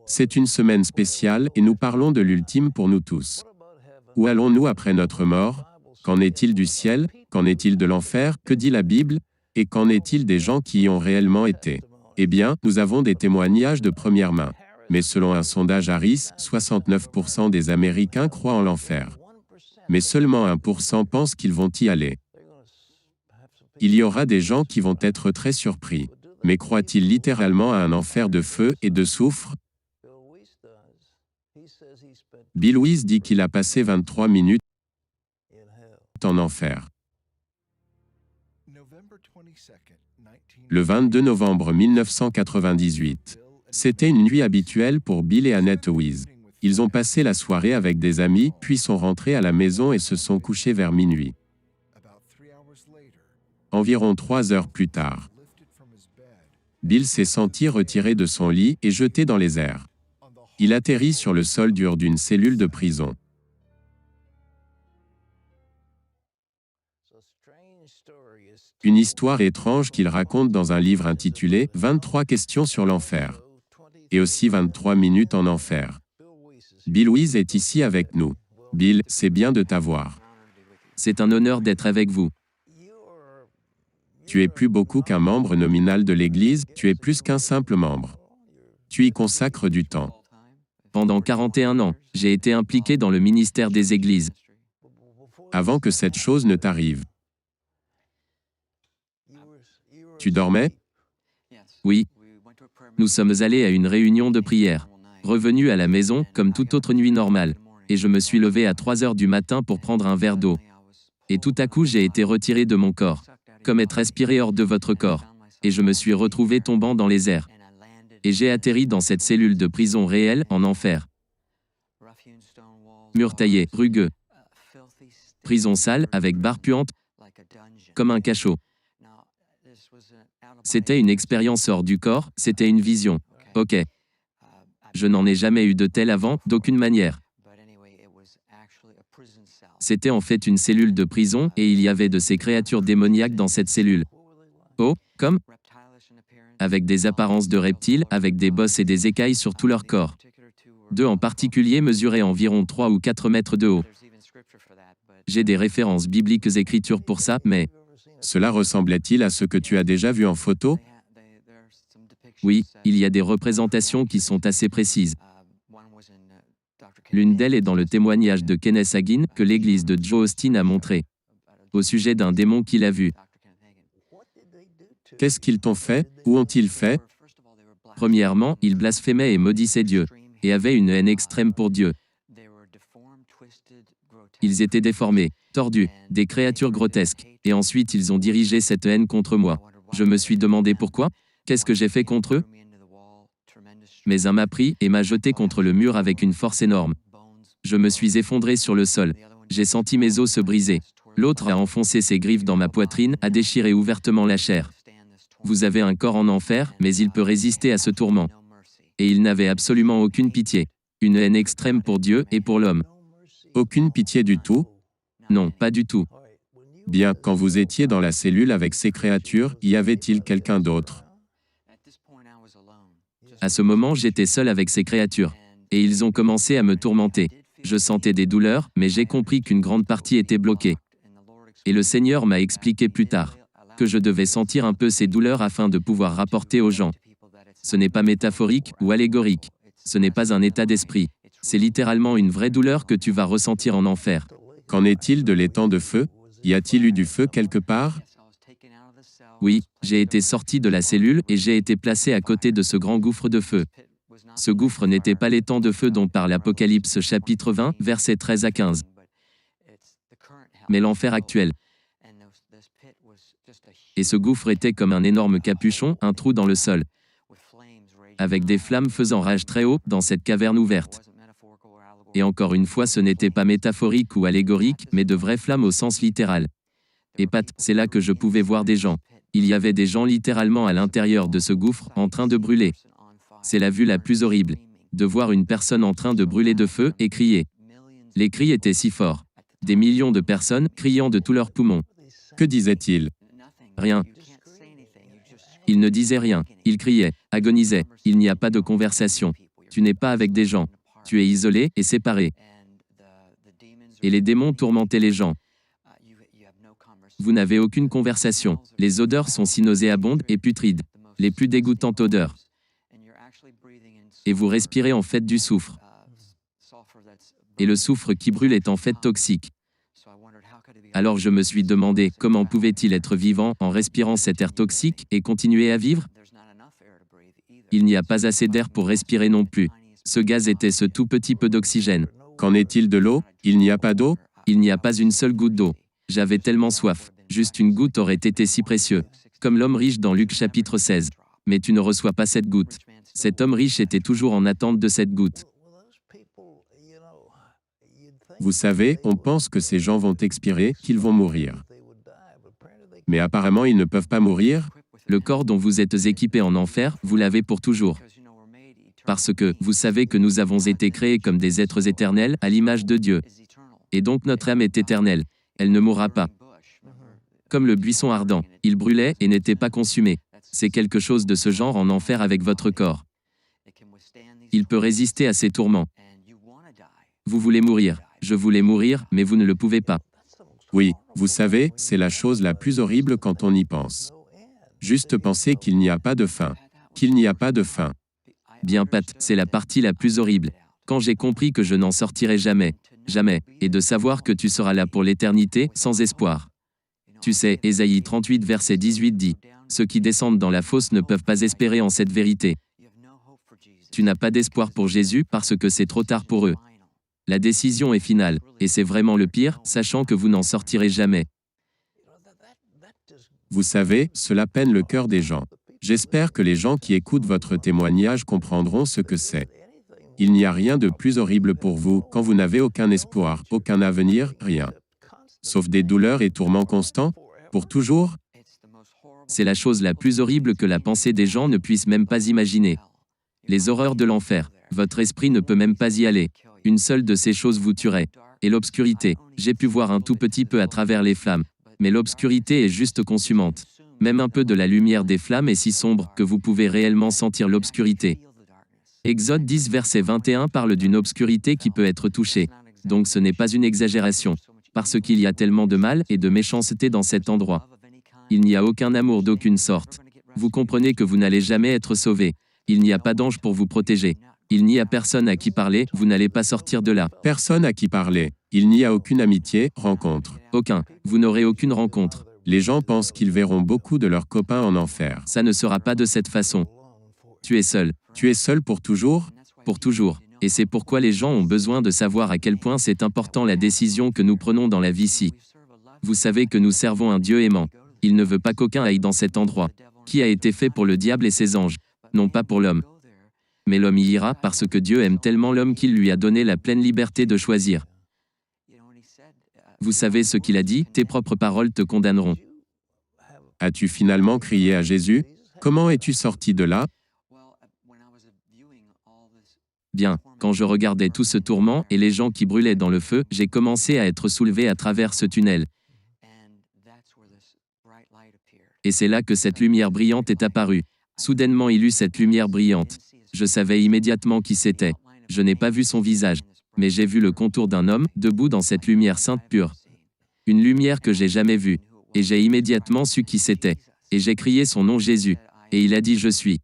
C'est une semaine spéciale et nous parlons de l'ultime pour nous tous. Où allons-nous après notre mort? Qu'en est-il du ciel? Qu'en est-il de l'enfer? Que dit la Bible? Et qu'en est-il des gens qui y ont réellement été? Eh bien, nous avons des témoignages de première main. Mais selon un sondage Harris, 69% des Américains croient en l'enfer. Mais seulement 1% pensent qu'ils vont y aller. Il y aura des gens qui vont être très surpris. Mais croient-ils littéralement à un enfer de feu et de soufre? Bill Wiese dit qu'il a passé 23 minutes en enfer. Le 22 novembre 1998. C'était une nuit habituelle pour Bill et Annette Wiese. Ils ont passé la soirée avec des amis, puis sont rentrés à la maison et se sont couchés vers minuit. Environ 3 heures plus tard, Bill s'est senti retiré de son lit et jeté dans les airs. Il atterrit sur le sol dur d'une cellule de prison. Une histoire étrange qu'il raconte dans un livre intitulé « 23 questions sur l'enfer » et aussi 23 minutes en enfer. Bill Wiese est ici avec nous. Bill, c'est bien de t'avoir. C'est un honneur d'être avec vous. Tu es plus beaucoup qu'un membre nominal de l'Église, tu es plus qu'un simple membre. Tu y consacres du temps. Pendant 41 ans, j'ai été impliqué dans le ministère des Églises. Avant que cette chose ne t'arrive. Tu dormais? Oui. Nous sommes allés à une réunion de prière. Revenu à la maison, comme toute autre nuit normale. Et je me suis levé à 3 heures du matin pour prendre un verre d'eau. Et tout à coup j'ai été retiré de mon corps. Comme être aspiré hors de votre corps. Et je me suis retrouvé tombant dans les airs. Et j'ai atterri dans cette cellule de prison réelle, en enfer. Mur taillé, rugueux. Prison sale, avec barre puante, comme un cachot. C'était une expérience hors du corps, c'était une vision. Ok. Je n'en ai jamais eu de telle avant, d'aucune manière. C'était en fait une cellule de prison, et il y avait de ces créatures démoniaques dans cette cellule. Oh, comme? Avec des apparences de reptiles, avec des bosses et des écailles sur tout leur corps. 2 en particulier mesuraient environ 3 ou 4 mètres de haut. J'ai des références bibliques écritures pour ça, mais... Cela ressemblait-il à ce que tu as déjà vu en photo? Oui, il y a des représentations qui sont assez précises. L'une d'elles est dans le témoignage de Kenneth Hagin que l'église de Joe Austin a montré, au sujet d'un démon qu'il a vu. Qu'est-ce qu'ils t'ont fait? Où ont-ils fait? Premièrement, ils blasphémaient et maudissaient Dieu, et avaient une haine extrême pour Dieu. Ils étaient déformés, tordus, des créatures grotesques, et ensuite ils ont dirigé cette haine contre moi. Je me suis demandé pourquoi? Qu'est-ce que j'ai fait contre eux? Mais un m'a pris et m'a jeté contre le mur avec une force énorme. Je me suis effondré sur le sol. J'ai senti mes os se briser. L'autre a enfoncé ses griffes dans ma poitrine, a déchiré ouvertement la chair. Vous avez un corps en enfer, mais il peut résister à ce tourment. Et il n'avait absolument aucune pitié. Une haine extrême pour Dieu et pour l'homme. Aucune pitié du tout? Non, pas du tout. Bien, quand vous étiez dans la cellule avec ces créatures, y avait-il quelqu'un d'autre? À ce moment, j'étais seul avec ces créatures. Et ils ont commencé à me tourmenter. Je sentais des douleurs, mais j'ai compris qu'une grande partie était bloquée. Et le Seigneur m'a expliqué plus tard que je devais sentir un peu ces douleurs afin de pouvoir rapporter aux gens. Ce n'est pas métaphorique ou allégorique. Ce n'est pas un état d'esprit. C'est littéralement une vraie douleur que tu vas ressentir en enfer. Qu'en est-il de l'étang de feu? Y a-t-il eu du feu quelque part? Oui, j'ai été sorti de la cellule et j'ai été placé à côté de ce grand gouffre de feu. Ce gouffre n'était pas l'étang de feu dont parle Apocalypse chapitre 20, versets 13 à 15. Mais l'enfer actuel. Et ce gouffre était comme un énorme capuchon, un trou dans le sol, avec des flammes faisant rage très haut dans cette caverne ouverte. Et encore une fois, ce n'était pas métaphorique ou allégorique, mais de vraies flammes au sens littéral. Et Pat, c'est là que je pouvais voir des gens. Il y avait des gens littéralement à l'intérieur de ce gouffre, en train de brûler. C'est la vue la plus horrible. De voir une personne en train de brûler de feu et crier. Les cris étaient si forts. Des millions de personnes criant de tous leurs poumons. Que disait-il? Rien. Ils ne disaient rien. Ils criaient. agonisait. Il n'y a pas de conversation. Tu n'es pas avec des gens. Tu es isolé et séparé. Et les démons tourmentaient les gens. Vous n'avez aucune conversation. Les odeurs sont si nauséabondes et putrides. Les plus dégoûtantes odeurs. Et vous respirez en fait du soufre. Et le soufre qui brûle est en fait toxique. Alors je me suis demandé comment pouvait-il être vivant en respirant cet air toxique et continuer à vivre? Il n'y a pas assez d'air pour respirer non plus. Ce gaz était ce tout petit peu d'oxygène. Qu'en est-il de l'eau? Il n'y a pas d'eau? Il n'y a pas une seule goutte d'eau. J'avais tellement soif. Juste une goutte aurait été si précieux. Comme l'homme riche dans Luc chapitre 16. Mais tu ne reçois pas cette goutte. Cet homme riche était toujours en attente de cette goutte. Vous savez, on pense que ces gens vont expirer, qu'ils vont mourir. Mais apparemment, ils ne peuvent pas mourir. Le corps dont vous êtes équipé en enfer, vous l'avez pour toujours. Parce que, vous savez que nous avons été créés comme des êtres éternels, à l'image de Dieu. Et donc notre âme est éternelle. Elle ne mourra pas. Comme le buisson ardent, il brûlait et n'était pas consumé. C'est quelque chose de ce genre en enfer avec votre corps. Il peut résister à ces tourments. Vous voulez mourir. Je voulais mourir, mais vous ne le pouvez pas. Oui, vous savez, c'est la chose la plus horrible quand on y pense. Juste penser qu'il n'y a pas de fin. Qu'il n'y a pas de fin. Bien Pat, c'est la partie la plus horrible. Quand j'ai compris que je n'en sortirai jamais, jamais, et de savoir que tu seras là pour l'éternité, sans espoir. Tu sais, Ésaïe 38 verset 18 dit, « Ceux qui descendent dans la fosse ne peuvent pas espérer en cette vérité. » Tu n'as pas d'espoir pour Jésus parce que c'est trop tard pour eux. La décision est finale, et c'est vraiment le pire, sachant que vous n'en sortirez jamais. Vous savez, cela peine le cœur des gens. J'espère que les gens qui écoutent votre témoignage comprendront ce que c'est. Il n'y a rien de plus horrible pour vous quand vous n'avez aucun espoir, aucun avenir, rien. Sauf des douleurs et tourments constants, pour toujours. C'est la chose la plus horrible que la pensée des gens ne puisse même pas imaginer. Les horreurs de l'enfer, votre esprit ne peut même pas y aller. Une seule de ces choses vous tuerait. Et l'obscurité, j'ai pu voir un tout petit peu à travers les flammes. Mais l'obscurité est juste consumante. Même un peu de la lumière des flammes est si sombre que vous pouvez réellement sentir l'obscurité. Exode 10 verset 21 parle d'une obscurité qui peut être touchée. Donc ce n'est pas une exagération. Parce qu'il y a tellement de mal et de méchanceté dans cet endroit. Il n'y a aucun amour d'aucune sorte. Vous comprenez que vous n'allez jamais être sauvé. Il n'y a pas d'ange pour vous protéger. Il n'y a personne à qui parler, vous n'allez pas sortir de là. Personne à qui parler. Il n'y a aucune amitié, rencontre. Aucun. Vous n'aurez aucune rencontre. Les gens pensent qu'ils verront beaucoup de leurs copains en enfer. Ça ne sera pas de cette façon. Tu es seul. Tu es seul pour toujours? Pour toujours. Et c'est pourquoi les gens ont besoin de savoir à quel point c'est important la décision que nous prenons dans la vie-ci. Vous savez que nous servons un Dieu aimant. Il ne veut pas qu'aucun aille dans cet endroit, qui a été fait pour le diable et ses anges, non pas pour l'homme. Mais l'homme y ira parce que Dieu aime tellement l'homme qu'il lui a donné la pleine liberté de choisir. Vous savez ce qu'il a dit, tes propres paroles te condamneront. As-tu finalement crié à Jésus? Comment es-tu sorti de là? Bien, quand je regardais tout ce tourment et les gens qui brûlaient dans le feu, j'ai commencé à être soulevé à travers ce tunnel. Et c'est là que cette lumière brillante est apparue. Soudainement il eut cette lumière brillante. Je savais immédiatement qui c'était. Je n'ai pas vu son visage, mais j'ai vu le contour d'un homme, debout dans cette lumière sainte pure. Une lumière que j'ai jamais vue. Et j'ai immédiatement su qui c'était. Et j'ai crié son nom Jésus. Et il a dit je suis.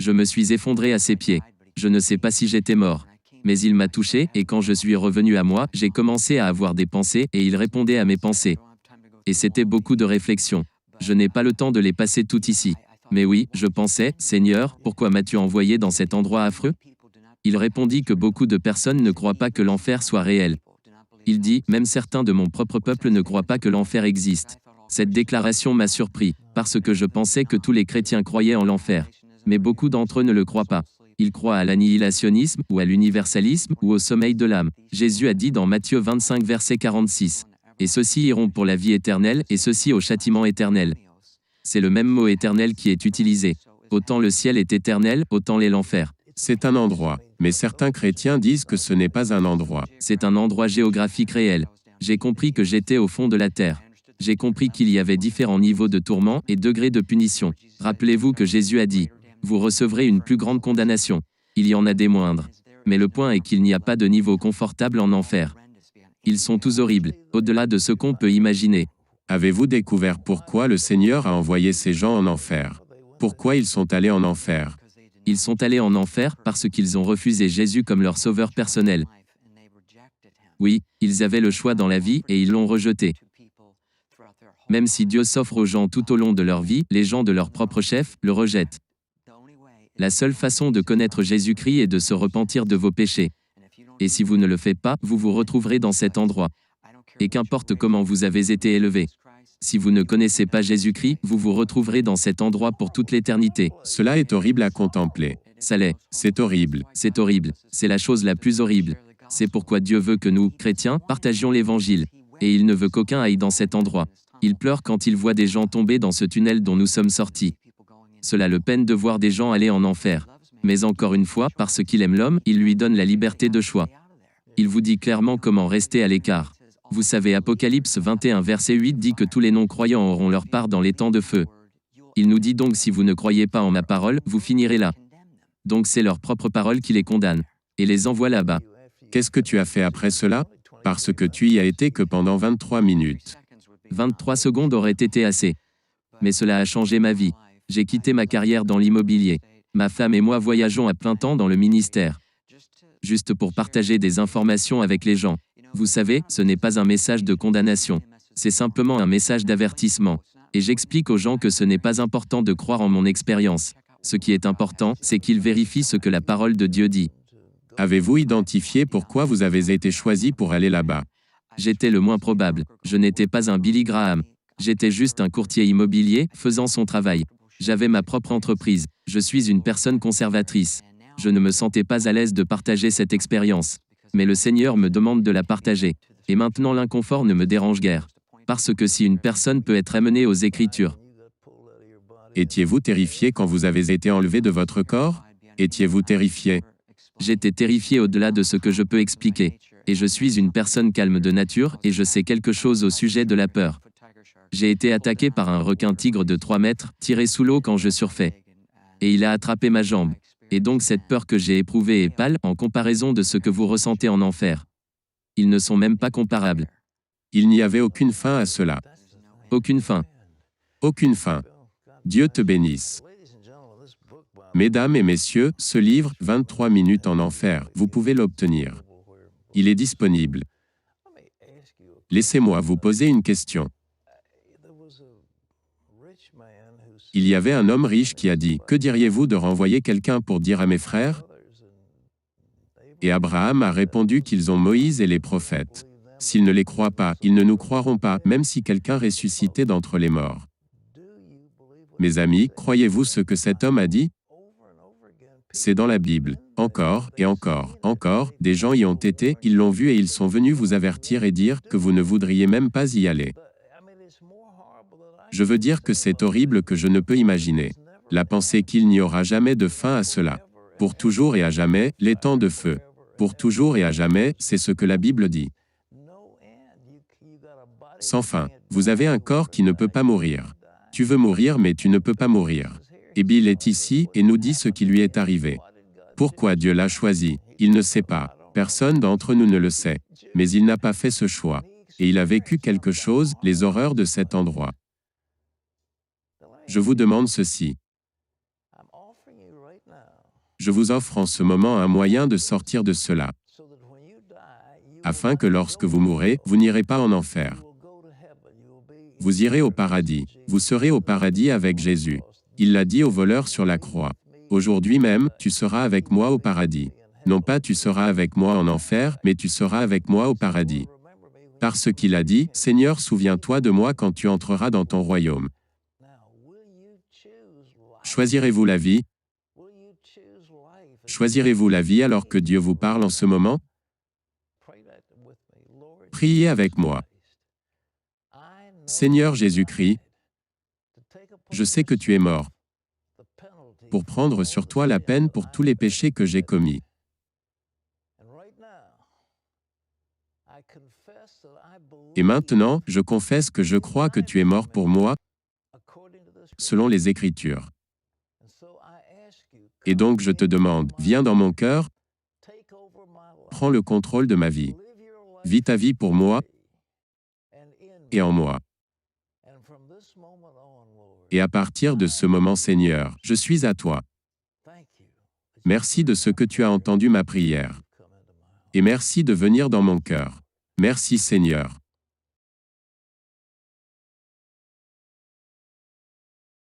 Je me suis effondré à ses pieds. Je ne sais pas si j'étais mort. Mais il m'a touché, et quand je suis revenu à moi, j'ai commencé à avoir des pensées, et il répondait à mes pensées. Et c'était beaucoup de réflexions. Je n'ai pas le temps de les passer toutes ici. Mais oui, je pensais, Seigneur, pourquoi m'as-tu envoyé dans cet endroit affreux? Il répondit que beaucoup de personnes ne croient pas que l'enfer soit réel. Il dit, même certains de mon propre peuple ne croient pas que l'enfer existe. Cette déclaration m'a surpris, parce que je pensais que tous les chrétiens croyaient en l'enfer. Mais beaucoup d'entre eux ne le croient pas. Ils croient à l'annihilationnisme, ou à l'universalisme, ou au sommeil de l'âme. Jésus a dit dans Matthieu 25 verset 46. Et ceux-ci iront pour la vie éternelle, et ceux-ci au châtiment éternel. C'est le même mot éternel qui est utilisé. Autant le ciel est éternel, autant l'est l'enfer. C'est un endroit, mais certains chrétiens disent que ce n'est pas un endroit. C'est un endroit géographique réel. J'ai compris que j'étais au fond de la terre. J'ai compris qu'il y avait différents niveaux de tourment et degrés de punition. Rappelez-vous que Jésus a dit, vous recevrez une plus grande condamnation. Il y en a des moindres. Mais le point est qu'il n'y a pas de niveau confortable en enfer. Ils sont tous horribles, au-delà de ce qu'on peut imaginer. Avez-vous découvert pourquoi le Seigneur a envoyé ces gens en enfer? Pourquoi ils sont allés en enfer? Ils sont allés en enfer parce qu'ils ont refusé Jésus comme leur sauveur personnel. Oui, ils avaient le choix dans la vie et ils l'ont rejeté. Même si Dieu s'offre aux gens tout au long de leur vie, les gens de leur propre chef le rejettent. La seule façon de connaître Jésus-Christ est de se repentir de vos péchés. Et si vous ne le faites pas, vous vous retrouverez dans cet endroit. Et qu'importe comment vous avez été élevé. Si vous ne connaissez pas Jésus-Christ, vous vous retrouverez dans cet endroit pour toute l'éternité. Cela est horrible à contempler. Ça l'est. C'est horrible. C'est horrible. C'est la chose la plus horrible. C'est pourquoi Dieu veut que nous, chrétiens, partagions l'Évangile. Et il ne veut qu'aucun aille dans cet endroit. Il pleure quand il voit des gens tomber dans ce tunnel dont nous sommes sortis. Cela le peine de voir des gens aller en enfer. Mais encore une fois, parce qu'il aime l'homme, il lui donne la liberté de choix. Il vous dit clairement comment rester à l'écart. Vous savez, Apocalypse 21 verset 8 dit que tous les non-croyants auront leur part dans les temps de feu. Il nous dit donc si vous ne croyez pas en ma parole, vous finirez là. Donc c'est leur propre parole qui les condamne. Et les envoie là-bas. Qu'est-ce que tu as fait après cela? Parce que tu y as été que pendant 23 minutes. 23 secondes auraient été assez. Mais cela a changé ma vie. J'ai quitté ma carrière dans l'immobilier. Ma femme et moi voyageons à plein temps dans le ministère. Juste pour partager des informations avec les gens. Vous savez, ce n'est pas un message de condamnation. C'est simplement un message d'avertissement. Et j'explique aux gens que ce n'est pas important de croire en mon expérience. Ce qui est important, c'est qu'ils vérifient ce que la parole de Dieu dit. Avez-vous identifié pourquoi vous avez été choisi pour aller là-bas? J'étais le moins probable. Je n'étais pas un Billy Graham. J'étais juste un courtier immobilier, faisant son travail. J'avais ma propre entreprise. Je suis une personne conservatrice. Je ne me sentais pas à l'aise de partager cette expérience. Mais le Seigneur me demande de la partager. Et maintenant l'inconfort ne me dérange guère. Parce que si une personne peut être amenée aux Écritures. Étiez-vous terrifié quand vous avez été enlevé de votre corps? Étiez-vous terrifié? J'étais terrifié au-delà de ce que je peux expliquer. Et je suis une personne calme de nature et je sais quelque chose au sujet de la peur. J'ai été attaqué par un requin-tigre de 3 mètres, tiré sous l'eau quand je surfais. Et il a attrapé ma jambe. Et donc cette peur que j'ai éprouvée est pâle en comparaison de ce que vous ressentez en enfer. Ils ne sont même pas comparables. Il n'y avait aucune fin à cela. Aucune fin. Aucune fin. Dieu te bénisse. Mesdames et messieurs, ce livre, 23 minutes en enfer, vous pouvez l'obtenir. Il est disponible. Laissez-moi vous poser une question. Il y avait un homme riche qui a dit, « Que diriez-vous de renvoyer quelqu'un pour dire à mes frères ?» Et Abraham a répondu qu'ils ont Moïse et les prophètes. S'ils ne les croient pas, ils ne nous croiront pas, même si quelqu'un ressuscitait d'entre les morts. Mes amis, croyez-vous ce que cet homme a dit? C'est dans la Bible. Encore, et encore, encore, des gens y ont été, ils l'ont vu et ils sont venus vous avertir et dire que vous ne voudriez même pas y aller. Je veux dire que c'est horrible que je ne peux imaginer. La pensée qu'il n'y aura jamais de fin à cela. Pour toujours et à jamais, les temps de feu. Pour toujours et à jamais, c'est ce que la Bible dit. Sans fin. Vous avez un corps qui ne peut pas mourir. Tu veux mourir mais tu ne peux pas mourir. Et Bill est ici et nous dit ce qui lui est arrivé. Pourquoi Dieu l'a choisi? Il ne sait pas. Personne d'entre nous ne le sait. Mais il n'a pas fait ce choix. Et il a vécu quelque chose, les horreurs de cet endroit. Je vous demande ceci. Je vous offre en ce moment un moyen de sortir de cela, afin que lorsque vous mourrez, vous n'irez pas en enfer. Vous irez au paradis. Vous serez au paradis avec Jésus. Il l'a dit au voleur sur la croix. Aujourd'hui même, tu seras avec moi au paradis. Non pas tu seras avec moi en enfer, mais tu seras avec moi au paradis. Parce qu'il a dit, Seigneur, souviens-toi de moi quand tu entreras dans ton royaume. Choisirez-vous la vie? Choisirez-vous la vie alors que Dieu vous parle en ce moment? Priez avec moi. Seigneur Jésus-Christ, je sais que tu es mort pour prendre sur toi la peine pour tous les péchés que j'ai commis. Et maintenant, je confesse que je crois que tu es mort pour moi, selon les Écritures. Et donc je te demande, viens dans mon cœur, prends le contrôle de ma vie. Vis ta vie pour moi et en moi. Et à partir de ce moment, Seigneur, je suis à toi. Merci de ce que tu as entendu ma prière. Et merci de venir dans mon cœur. Merci Seigneur.